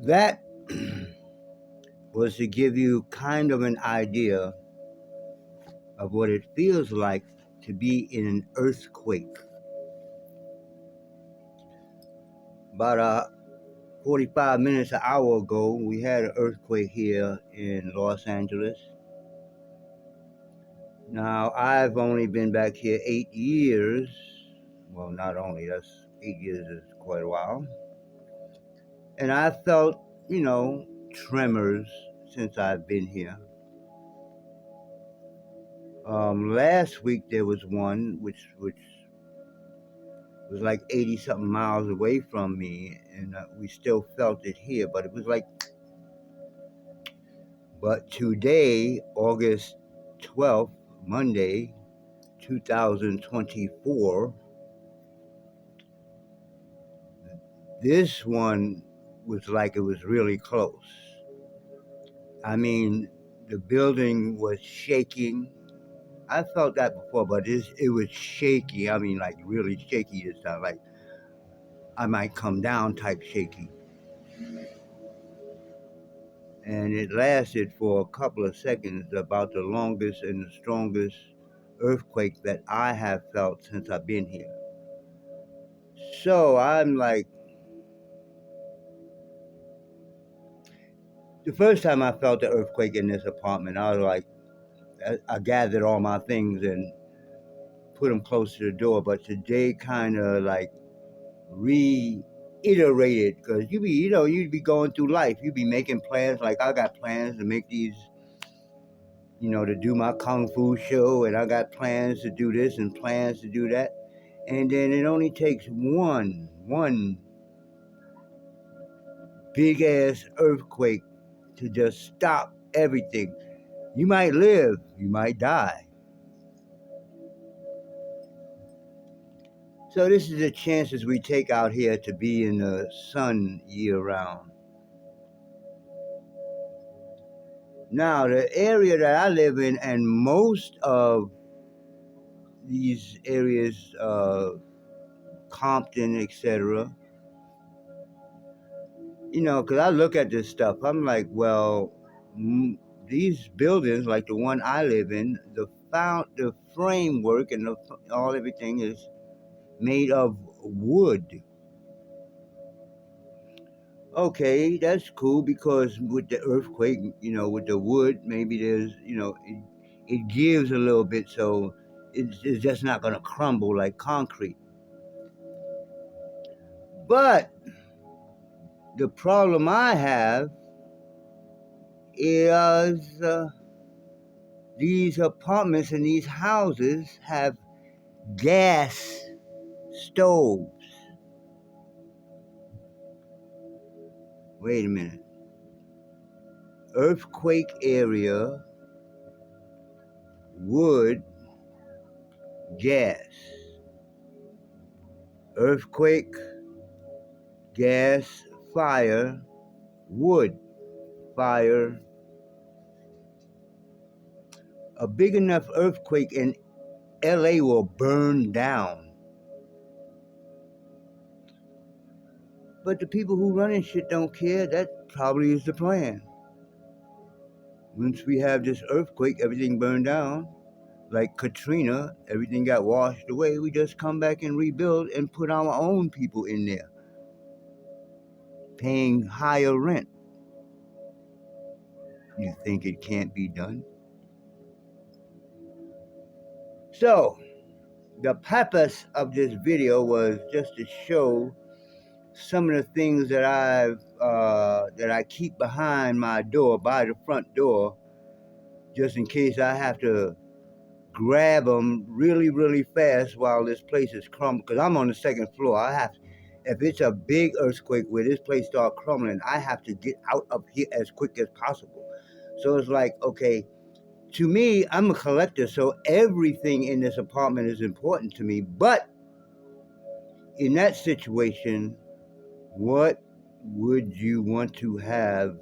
That was to give you kind of an idea of what it feels like to be in an earthquake. About 45 minutes, an hour ago, we had an earthquake here in Los Angeles. Now, I've only been back here 8 years. Well, not only, that's 8 years is quite a while. And I felt, tremors since I've been here. Last week there was one which was like 80 something miles away from me, and we still felt it here. But it was like, but today, August 12th, Monday, 2024, this one was like it was really close. I mean, the building was shaking. I felt that before, but it was shaky. I mean, like really shaky this time. Like I might come down type shaky. And it lasted for a couple of seconds, about the longest and the strongest earthquake that I have felt since I've been here. So I'm like, the first time I felt the earthquake in this apartment, I was like, I gathered all my things and put them close to the door. But today kind of like reiterated, because you'd be going through life. You'd be making plans. Like I got plans to make these, to do my kung fu show, and I got plans to do this and plans to do that. And then it only takes one big ass earthquake to just stop everything. You might live, you might die. So this is the chances we take out here to be in the sun year round. Now, the area that I live in, and most of these areas, Compton, etc., because I look at this stuff, I'm like, well, these buildings, like the one I live in, the framework and all everything is made of wood. Okay, that's cool, because with the earthquake, with the wood, maybe there's, it gives a little bit, so it's just not going to crumble like concrete. But the problem I have is these apartments and these houses have gas stoves. Wait a minute. Earthquake area, wood, gas. Earthquake, gas, fire, wood, fire. A big enough earthquake in LA will burn down. But the people who running shit don't care. That probably is the plan. Once we have this earthquake, everything burned down. Like Katrina, everything got washed away. We just come back and rebuild and put our own people in there, paying higher rent. You think it can't be done? So, the purpose of this video was just to show some of the things that I keep behind my door, by the front door, just in case I have to grab them really, really fast while this place is crumbling. Because I'm on the second floor. If it's a big earthquake where this place start crumbling, I have to get out of here as quick as possible. So it's like, okay, to me, I'm a collector, so everything in this apartment is important to me. But in that situation, what would you want to have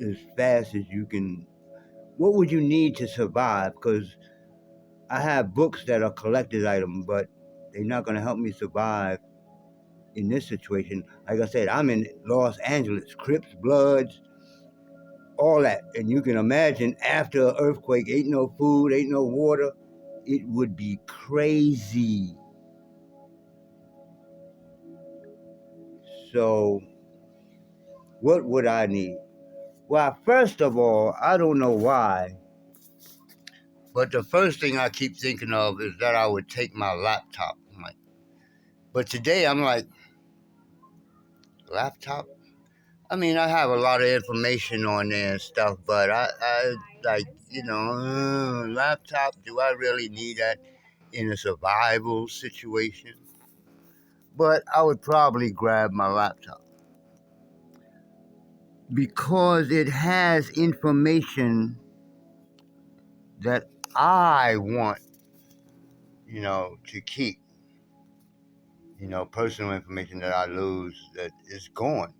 as fast as you can? What would you need to survive? Because I have books that are collector's items, but they're not going to help me survive in this situation. Like I said, I'm in Los Angeles, Crips, Bloods, all that. And you can imagine after an earthquake, ain't no food, ain't no water. It would be crazy. So, what would I need? Well, first of all, I don't know why, but the first thing I keep thinking of is that I would take my laptop. But today I'm like, laptop? I mean, I have a lot of information on there and stuff, but I like, laptop, do I really need that in a survival situation? But I would probably grab my laptop because it has information that I want, to keep, personal information that I lose that is gone.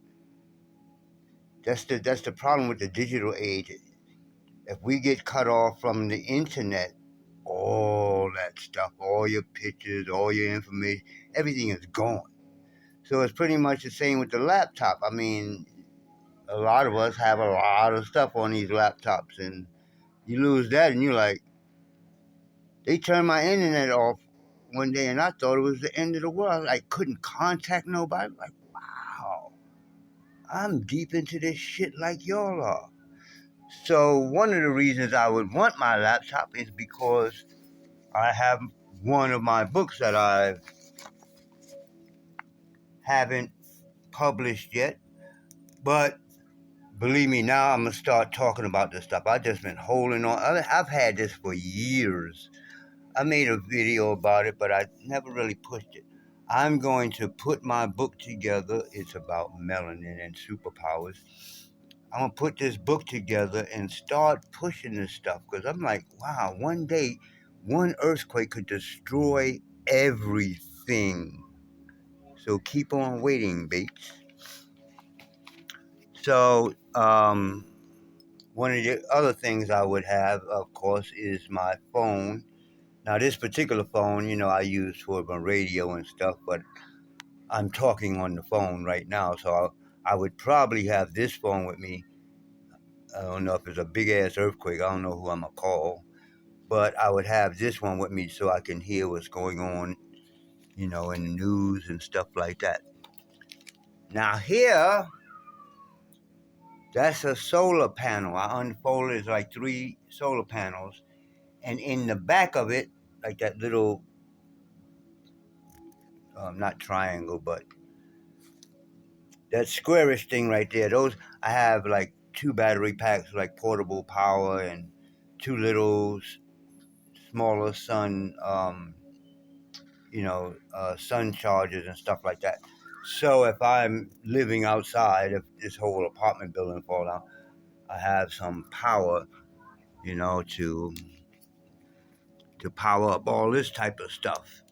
That's the problem with the digital age. If we get cut off from the internet, all that stuff, all your pictures, all your information, everything is gone. So it's pretty much the same with the laptop. I mean, a lot of us have a lot of stuff on these laptops, and you lose that, and you're like, they turned my internet off one day, and I thought it was the end of the world. I couldn't contact nobody. Like, wow, I'm deep into this shit like y'all are. So one of the reasons I would want my laptop is because I have one of my books that I haven't published yet, but believe me, now I'm gonna start talking about this stuff. I've just been holding on. I've had this for years. I made a video about it, but I never really pushed it. I'm going to put my book together. It's about melanin and superpowers. I'm gonna put this book together and start pushing this stuff because I'm like, wow, one day, one earthquake could destroy everything. So keep on waiting, Bates. So, one of the other things I would have, of course, is my phone. Now, this particular phone, I use for my radio and stuff, but I'm talking on the phone right now, so I would probably have this phone with me. I don't know if it's a big ass earthquake. I don't know who I'm gonna call, but I would have this one with me so I can hear what's going on, in the news and stuff like that. Now, here, that's a solar panel. I unfolded it's like 3 solar panels, and in the back of it, like that little, not triangle, but that squarish thing right there. Those I have like 2 battery packs, like portable power, and 2 little smaller sun chargers and stuff like that. So if I'm living outside, if this whole apartment building fall down, I have some power, to power up all this type of stuff.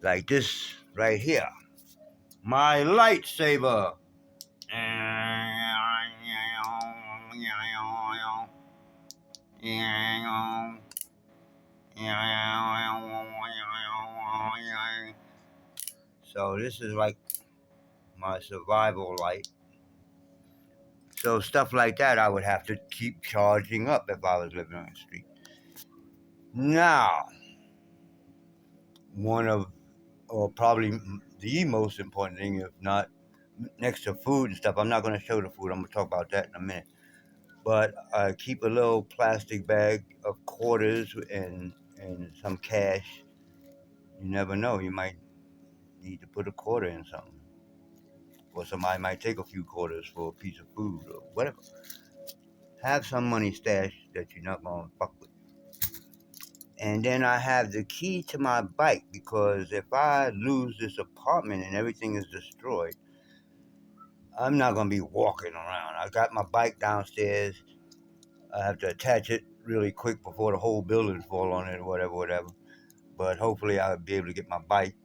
Like this right here. My lightsaber. So this is like my survival light. So stuff like that I would have to keep charging up if I was living on the street. Now, one of, or probably the most important thing, if not next to food and stuff, I'm not going to show the food. I'm going to talk about that in a minute. But I keep a little plastic bag of quarters and some cash. You never know. You might need to put a quarter in something. Or somebody might take a few quarters for a piece of food or whatever. Have some money stashed that you're not going to fuck with. And then I have the key to my bike because if I lose this apartment and everything is destroyed, I'm not gonna be walking around. I got my bike downstairs. I have to attach it really quick before the whole building fall on it or whatever, whatever. But hopefully I'll be able to get my bike.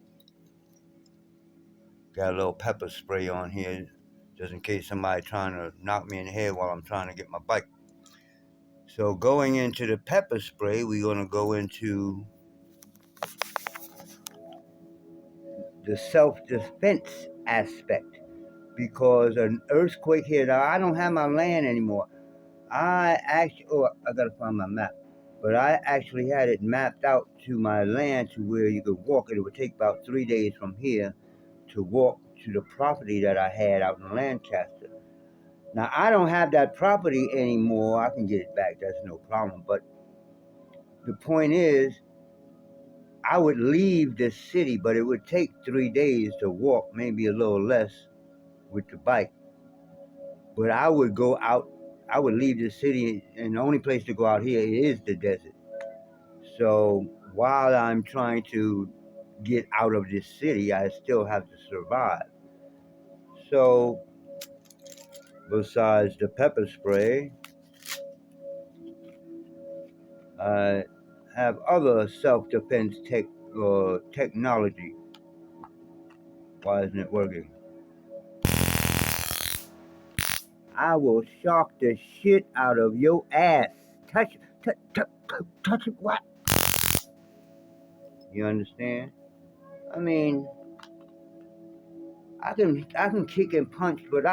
Got a little pepper spray on here just in case somebody trying to knock me in the head while I'm trying to get my bike. So going into the pepper spray, we're gonna go into the self-defense aspect because an earthquake hit. I don't have my land anymore. I gotta find my map. But I actually had it mapped out to my land to where you could walk it. It would take about 3 days from here to walk to the property that I had out in Lancaster. Now I don't have that property anymore. I can get it back. That's no problem. But the point is, I would leave the city, but it would take 3 days to walk, maybe a little less with the bike. But I would go out, I would leave the city, and the only place to go out here is the desert. So while I'm trying to get out of this city, I still have to survive. So besides the pepper spray, I have other self-defense technology. Why isn't it working? I will shock the shit out of your ass. Touch it, what? You understand? I mean, I can kick and punch, but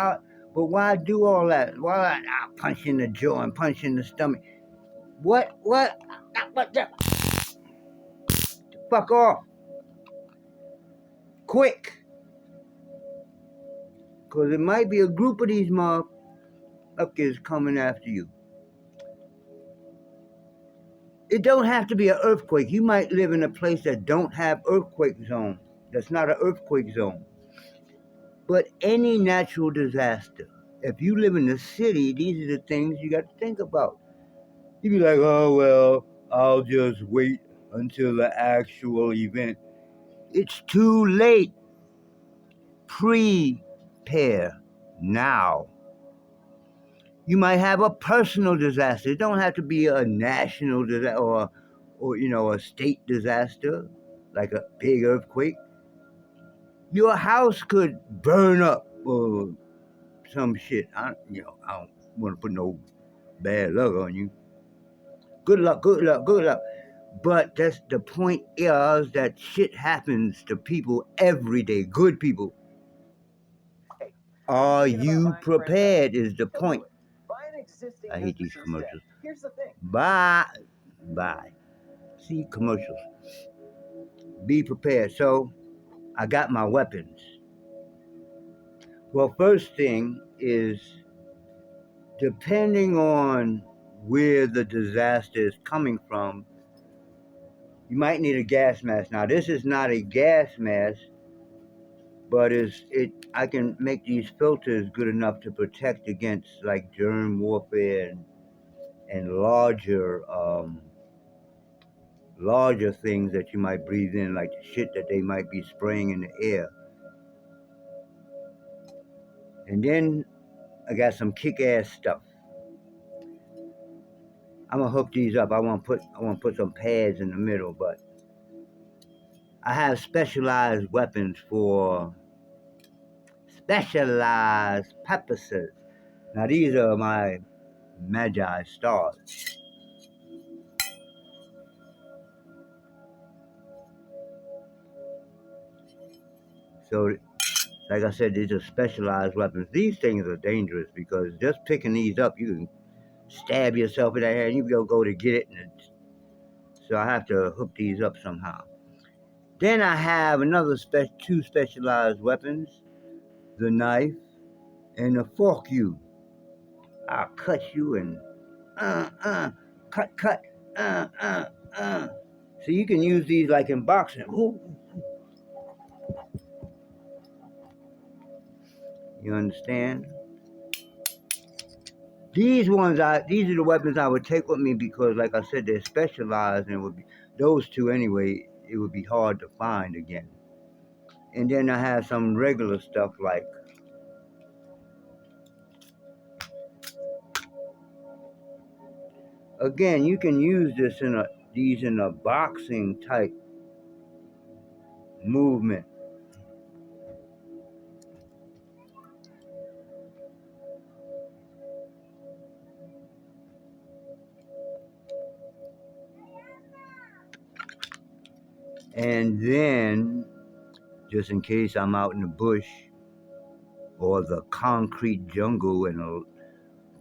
why do all that? Why I punch in the jaw and punch in the stomach? What? What the? Fuck off, quick! Cause it might be a group of these motherfuckers coming after you. It don't have to be an earthquake. You might live in a place that don't have earthquake zone. That's not an earthquake zone. But any natural disaster, if you live in the city, these are the things you got to think about. You'd be like, oh, well, I'll just wait until the actual event. It's too late. Prepare now. You might have a personal disaster. It don't have to be a national disaster or a state disaster, like a big earthquake. Your house could burn up or some shit. I don't want to put no bad luck on you. Good luck, good luck, good luck. But that's the point is that shit happens to people every day. Good people. Are you prepared? Is the point. I hate these commercials. Bye. Bye. See commercials. Be prepared. So I got my weapons. Well, first thing is depending on where the disaster is coming from, you might need a gas mask. Now, this is not a gas mask, but I can make these filters good enough to protect against like germ warfare and larger things that you might breathe in, like the shit that they might be spraying in the air. And then I got some kick-ass stuff. I'm gonna hook these up. I want to put some pads in the middle, but I have specialized weapons for specialized purposes. Now these are my Magi stars. So, like I said, these are specialized weapons. These things are dangerous because just picking these up, you can stab yourself in the head and you go to get it. So I have to hook these up somehow. Then I have two specialized weapons, the knife and the fork you. I'll cut you and cut, uh, uh, uh. So you can use these like in boxing. Ooh. You understand? these are the weapons I would take with me because, like I said, they're specialized, and it would be those two anyway. It would be hard to find again. And then I have some regular stuff like, again, you can use these in a boxing type movement. And then, just in case I'm out in the bush or the concrete jungle and a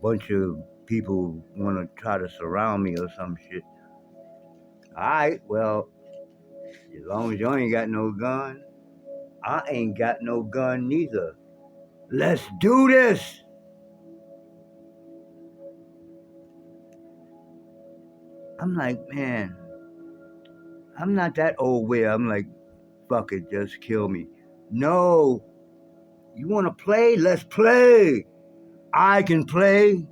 bunch of people want to try to surround me or some shit. All right, well, as long as you ain't got no gun, I ain't got no gun neither. Let's do this. I'm like, man, I'm not that old where I'm like, fuck it, just kill me. No, you want to play? Let's play. I can play.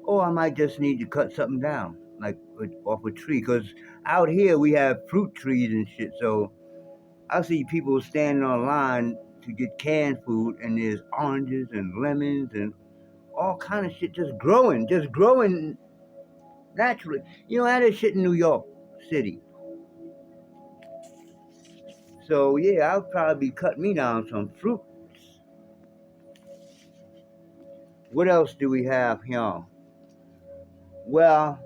Or I might just need to cut something down, like off a tree. Because out here we have fruit trees and shit. So I see people standing on line to get canned food, and there's oranges and lemons and all kind of shit just growing naturally. You know, I had this shit in New York City. So yeah, I'll probably be cutting me down some fruits. What else do we have here? Well,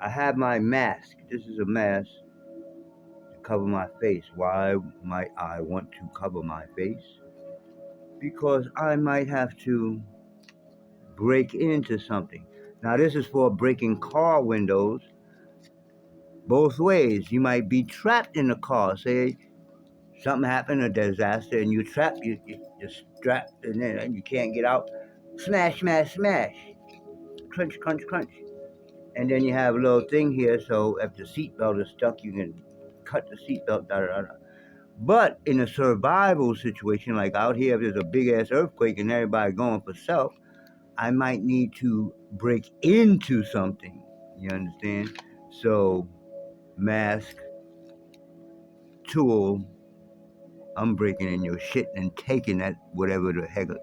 I have my mask. This is a mask to cover my face. Why might I want to cover my face? Because I might have to break into something. Now, this is for breaking car windows both ways. You might be trapped in the car. Say something happened, a disaster, and you're trapped. You're strapped, and then you can't get out. Smash, smash, smash. Crunch, crunch, crunch. And then you have a little thing here, so if the seatbelt is stuck, you can cut the seatbelt. Da, da, da, da. But in a survival situation, like out here, if there's a big ass earthquake and everybody going for self, I might need to break into something. You understand? So, mask, tool, I'm breaking in your shit and taking that whatever the heaven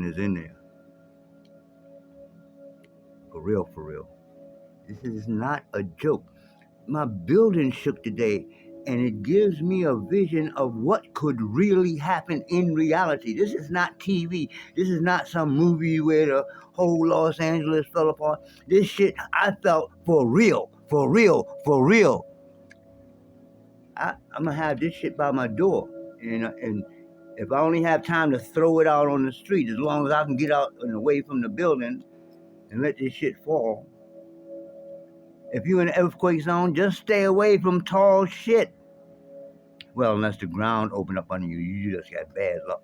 is in there. For real, for real. This is not a joke. My building shook today, and it gives me a vision of what could really happen in reality. This is not TV. This is not some movie where the whole Los Angeles fell apart. This shit I felt for real, for real, for real. I'm gonna have this shit by my door, and if I only have time to throw it out on the street, as long as I can get out and away from the building and let this shit fall. If you're in an earthquake zone, just stay away from tall shit. Well, unless the ground open up under you, you just got bad luck.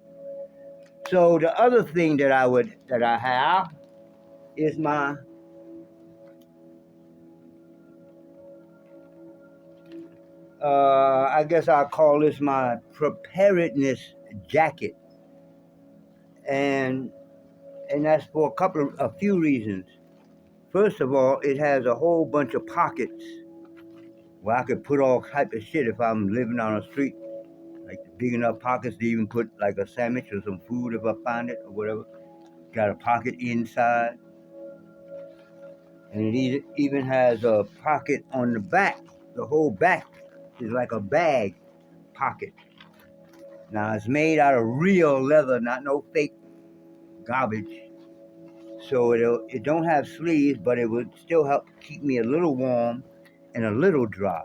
So the other thing that I have is my I guess I'll call this my preparedness jacket, and that's for a few reasons. First of all, it has a whole bunch of pockets where I could put all type of shit if I'm living on the street, like big enough pockets to even put like a sandwich or some food if I find it or whatever. Got a pocket inside, and it even has a pocket on the back. The whole back is like a bag pocket. Now it's made out of real leather, not no fake garbage. So it don't have sleeves, but it would still help keep me a little warm and a little dry.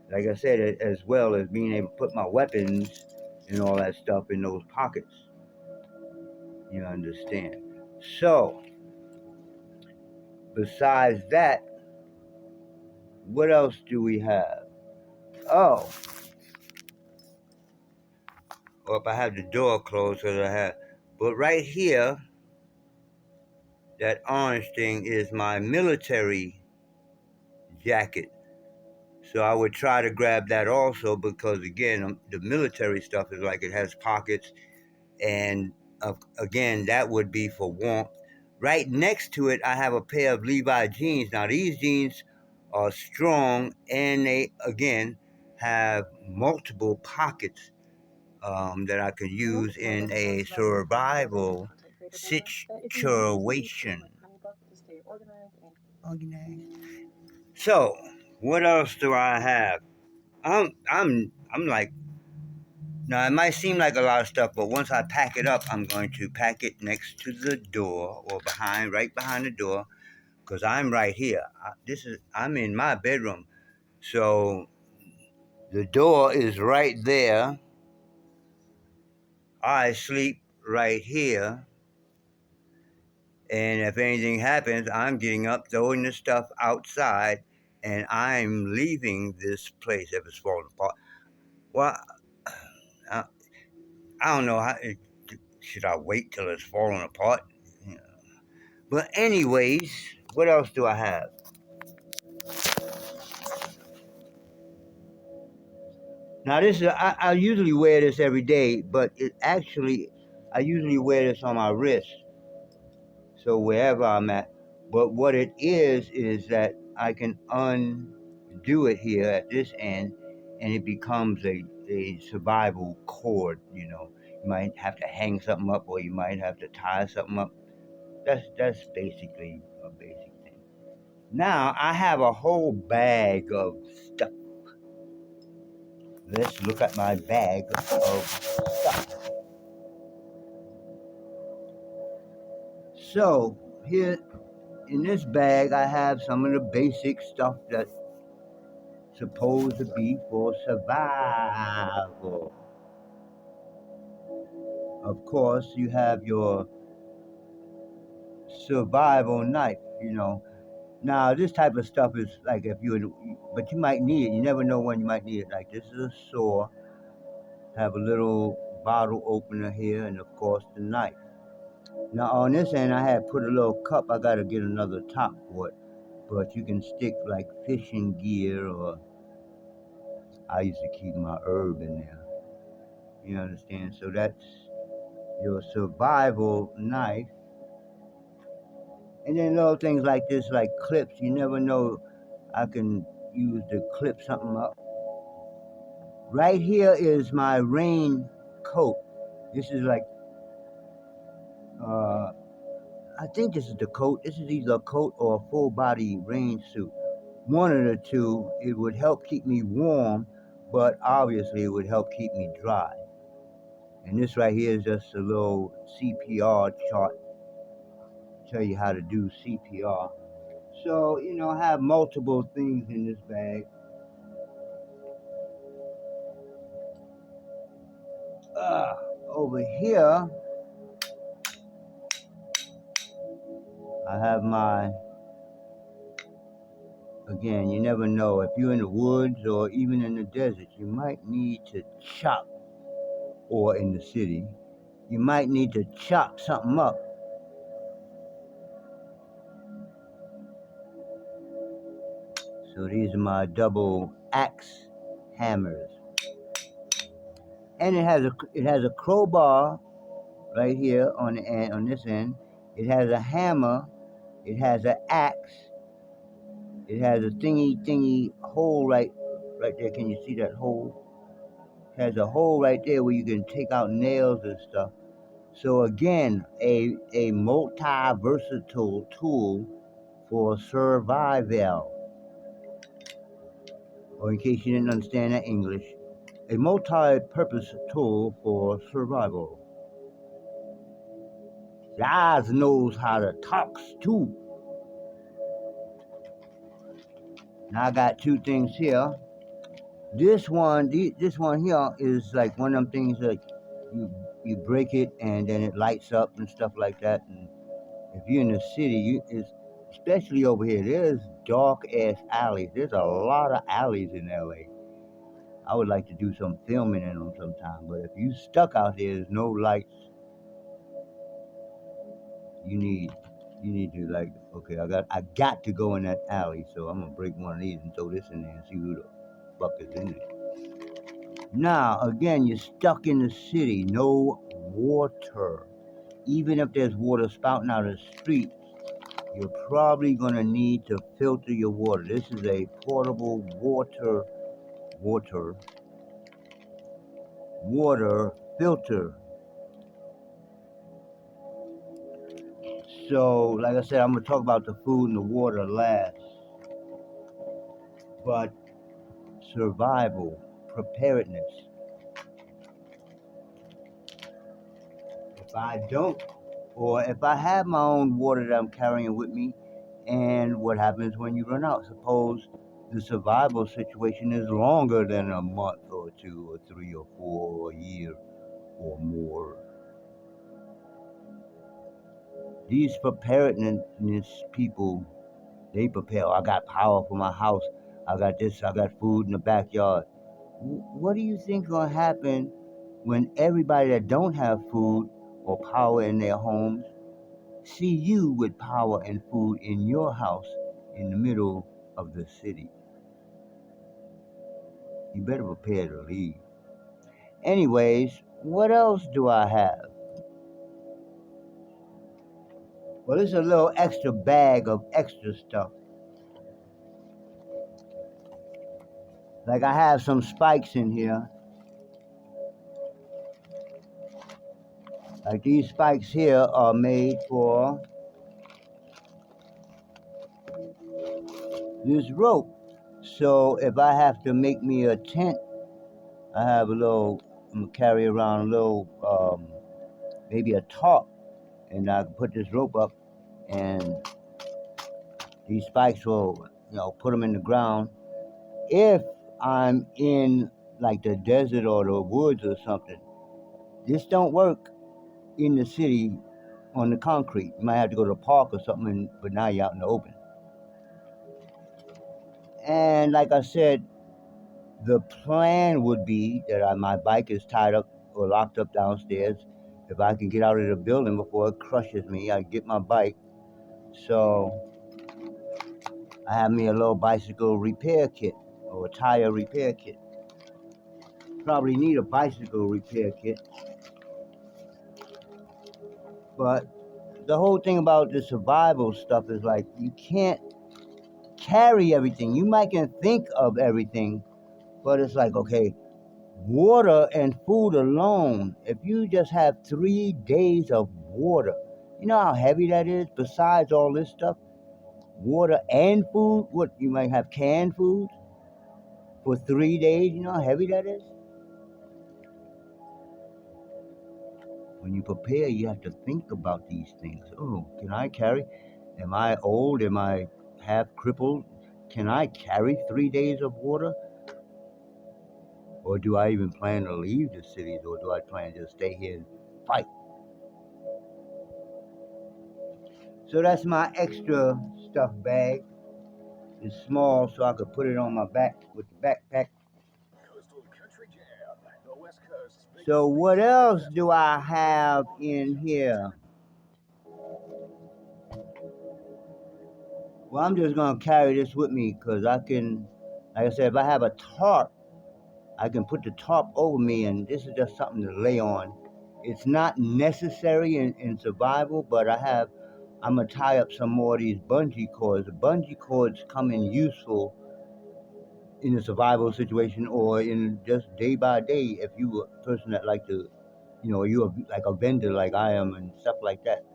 Like I said, as well as being able to put my weapons and all that stuff in those pockets. You understand? So, besides that, what else do we have? Oh, or if I have the door closed, so that I have. But right here, that orange thing is my military jacket. So I would try to grab that also because again, the military stuff is like it has pockets, and again, that would be for warmth. Right next to it, I have a pair of Levi jeans. Now these jeans are strong, and they again have multiple pockets that I can use in a survival situation. Organized. So, what else do I have? I'm like, now it might seem like a lot of stuff, but once I pack it up, I'm going to pack it next to the door or behind, right behind the door, because I'm right here. I'm in my bedroom, so the door is right there. I sleep right here, and if anything happens, I'm getting up, throwing the stuff outside, and I'm leaving this place if it's falling apart. Well, I, I don't know how. Should I wait till it's falling apart? You know. But anyways, what else do I have? Now this is I usually wear this every day, but it actually I usually wear this on my wrist, so wherever I'm at. But what it is that I can undo it here at this end, and it becomes a survival cord. You might have to hang something up, or you might have to tie something up. That's basically a basic thing. Now I have a whole bag of stuff. Let's look at my bag of stuff. So here in this bag, I have some of the basic stuff that's supposed to be for survival. Of course, you have your survival knife. Now this type of stuff is like if you, but you might need it. You never know when you might need it. Like this is a saw. Have a little bottle opener here, and of course the knife. Now on this end, I had put a little cup. I gotta get another top for it, but you can stick like fishing gear, or I used to keep my herb in there. You understand? So that's your survival knife. And then little things like this, like clips. You never know. I can use to clip something up. Right here is my rain coat. This is like, uh, I think this is the coat. This is either a coat or a full body rain suit. One of the two. It would help keep me warm, but obviously it would help keep me dry. And this right here is just a little CPR chart, tell you how to do CPR. So, I have multiple things in this bag. Uh, Over here, I have again, you never know. If you're in the woods or even in the desert, you might need to chop, or in the city, you might need to chop something up. So these are my double axe hammers. And it has a crowbar right here on the end, on this end. It has a hammer, it has an axe, it has a thingy hole right there. Can you see that hole? It has a hole right there where you can take out nails and stuff. So again, a multi-versatile tool for survival. Or in case you didn't understand that English, a multi-purpose tool for survival. Yaz knows how to talk too. Now I got two things here. This one here is like one of them things that you break it and then it lights up and stuff like that. And if you're in the city, especially over here, there's dark ass alleys. There's a lot of alleys in LA. I would like to do some filming in them sometime, but if you stuck out there, there's no lights. You need you need to, like, okay, I got to go in that alley, so I'm gonna break one of these and throw this in there and see who buckets in it. Now, again, you're stuck in the city, no water. Even if there's water spouting out of the street, you're probably gonna need to filter your water. This is a portable water filter. So, like I said, I'm gonna talk about the food and the water last. But survival, preparedness. If I don't, or if I have my own water that I'm carrying with me, and what happens when you run out? Suppose the survival situation is longer than a month or two or three or four or a year or more. These preparedness people, they prepare. Oh, I got power for my house. I got this. I got food in the backyard. What do you think gonna happen when everybody that don't have food or power in their homes see you with power and food in your house in the middle of the city? You better prepare to leave. Anyways, what else do I have? Well, there's a little extra bag of extra stuff. Like I have some spikes in here. Like these spikes here are made for this rope. So if I have to make me a tent, I have a little, I'm gonna carry around a little, maybe a tarp, and I can put this rope up, and these spikes will, put them in the ground. If I'm in like the desert or the woods or something, this don't work in the city on the concrete. You might have to go to a park or something, but now you're out in the open. And like I said, the plan would be that my bike is tied up or locked up downstairs. If I can get out of the building before it crushes me, I get my bike. So I have me a little bicycle repair kit or a tire repair kit. Probably need a bicycle repair kit. But the whole thing about the survival stuff is like you can't carry everything. You might can think of everything, but it's like, okay, water and food alone, if you just have 3 days of water, you know how heavy that is besides all this stuff? Water and food? What, you might have canned food for 3 days? You know how heavy that is? When you prepare, you have to think about these things. Oh, can I carry? Am I old? Am I half crippled? Can I carry 3 days of water? Or do I even plan to leave the cities? Or do I plan to just stay here and fight? So that's my extra stuff bag. It's small, so I could put it on my back with the backpack. So what else do I have in here? Well, I'm just gonna carry this with me because I can, like I said, if I have a tarp, I can put the tarp over me, and this is just something to lay on. It's not necessary in survival, but I'm gonna tie up some more of these bungee cords. The bungee cords come in useful in a survival situation or in just day by day if you a person that like to, you're like a vendor like I am and stuff like that.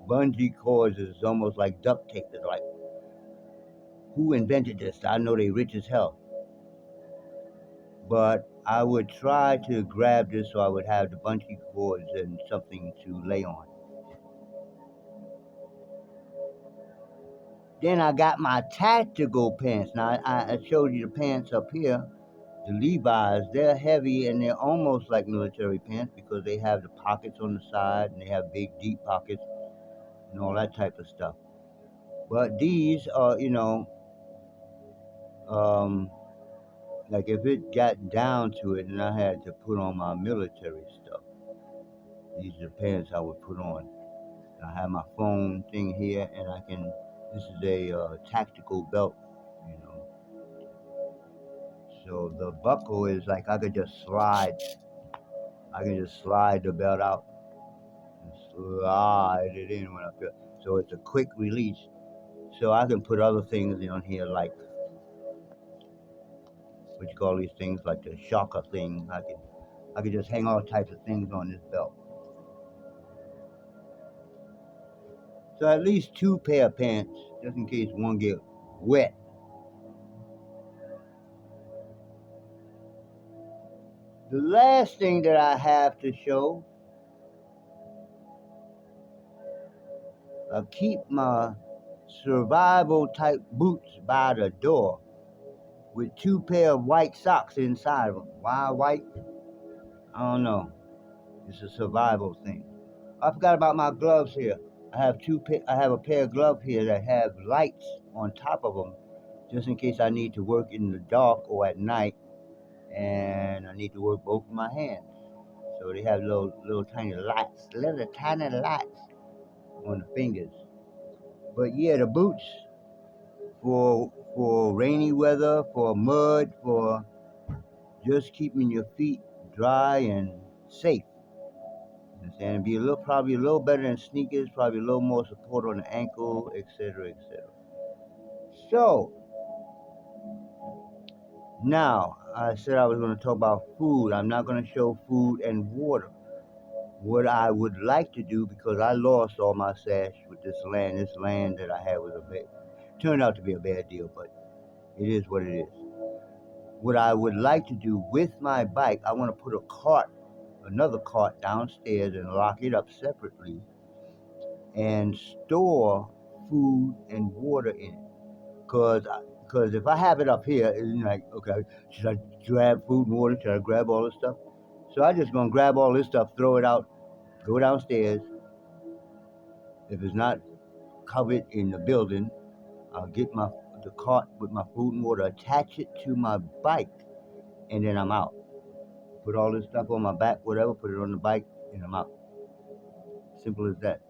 Bungee cords is almost like duct tape. It's like, who invented this? I know they rich as hell. But I would try to grab this so I would have the bungee cords and something to lay on. Then I got my tactical pants. Now I showed you the pants up here. The Levi's, they're heavy and they're almost like military pants because they have the pockets on the side and they have big deep pockets and all that type of stuff. But these are, um, like if it got down to it and I had to put on my military stuff, these are the pants I would put on. I have my phone thing here, and this is a tactical belt, you know. So the buckle is like I can just slide the belt out and slide it in when I feel. So it's a quick release. So I can put other things on here like what you call these things, like the shocker thing. I can just hang all types of things on this belt. So at least two pair of pants, just in case one get wet. The last thing that I have to show, I keep my survival type boots by the door with two pair of white socks inside of them. Why white? I don't know. It's a survival thing. I forgot about my gloves here. I have a pair of gloves here that have lights on top of them, just in case I need to work in the dark or at night, and I need to work both of my hands. So they have little tiny lights, little tiny lights on the fingers. But yeah, the boots for rainy weather, for mud, for just keeping your feet dry and safe. Understand? It'd be probably a little better than sneakers, probably a little more support on the ankle, etc., etc. So now I said I was going to talk about food. I'm not going to show food and water. What I would like to do, because I lost all my stash with this land. This land that I had was turned out to be a bad deal, but it is what it is. What I would like to do with my bike, I want to put another cart downstairs and lock it up separately and store food and water in it. Cause if I have it up here, it's like, okay, should I grab food and water? Should I grab all this stuff? So I just gonna grab all this stuff, throw it out, go downstairs. If it's not covered in the building, I'll get the cart with my food and water, attach it to my bike, and then I'm out. Put all this stuff on my back, whatever, put it on the bike, and I'm out. Simple as that.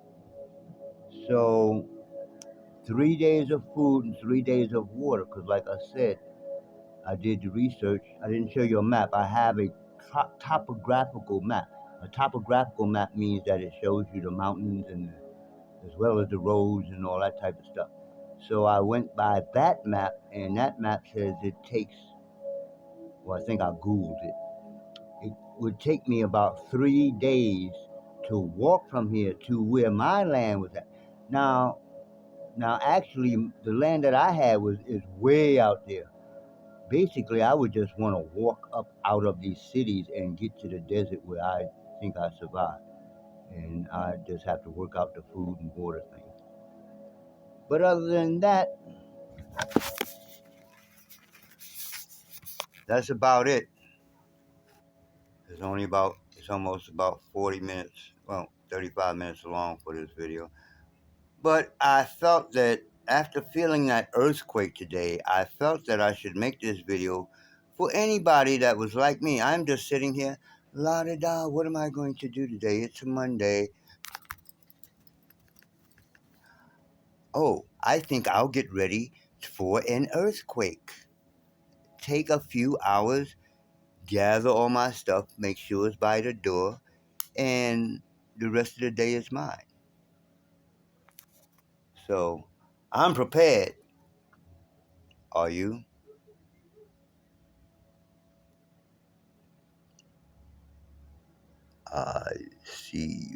So 3 days of food and 3 days of water, because like I said, I did the research. I didn't show you a map. I have a topographical map. A topographical map means that it shows you the mountains and as well as the roads and all that type of stuff. So I went by that map, and that map says it takes. Well, I think I googled it. It would take me about 3 days to walk from here to where my land was at. Now, actually, the land that I had is way out there. Basically, I would just want to walk up out of these cities and get to the desert where I think I survived, and I just have to work out the food and water thing. But other than that, that's about it. It's almost about 40 minutes, well, 35 minutes long for this video. But I felt that after feeling that earthquake today, I felt that I should make this video for anybody that was like me. I'm just sitting here, la da da, what am I going to do today? It's a Monday. Oh, I think I'll get ready for an earthquake. Take a few hours, gather all my stuff, make sure it's by the door, and the rest of the day is mine. So I'm prepared. Are you? I see you.